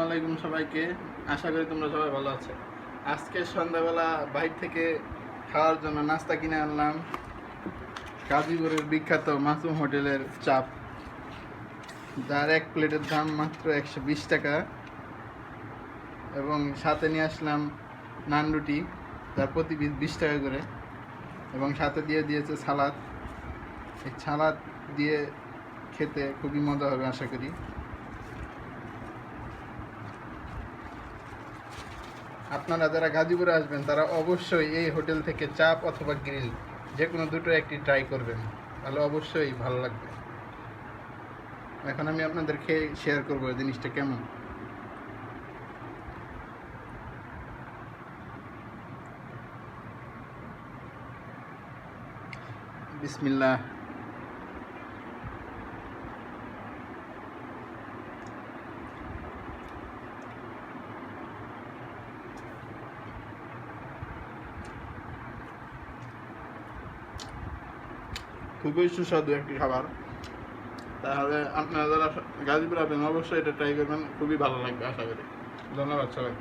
আলাইকুম সবাইকে। আশা করি তোমরা সবাই ভালো আছো। আজকে সন্ধ্যাবেলা বাইরে থেকে খাওয়ার জন্য নাস্তা কিনে আনলাম গাজীপুরের বিখ্যাত মাসুম হোটেলের চাপ, যার এক প্লেটের দাম মাত্র 120 টাকা, এবং সাথে নিয়ে আসলাম নান রুটি, যার প্রতি 20 টাকা করে, এবং সাথে দিয়ে দিয়েছে সালাদ। এই সালাদ দিয়ে খেতে খুবই মজা হবে আশা করি। আপনারা যারা গাজীপুরে আসবেন তারা অবশ্যই এই হোটেল থেকে চাপ অথবা গ্রিল যে কোনো দুটো একটি ট্রাই করবেন, তাহলে অবশ্যই ভালো লাগবে। এখন আমি আপনাদের খেয়ে শেয়ার করবো জিনিসটা কেমন। বিসমিল্লাহ। খুবই সুস্বাদু একটি খাবার। তাহলে আপনারা যারা গাজীপুর আসবেন অবশ্যই এটা ট্রাই করবেন, খুবই ভালো লাগবে আশা করি। ধন্যবাদ সবাই।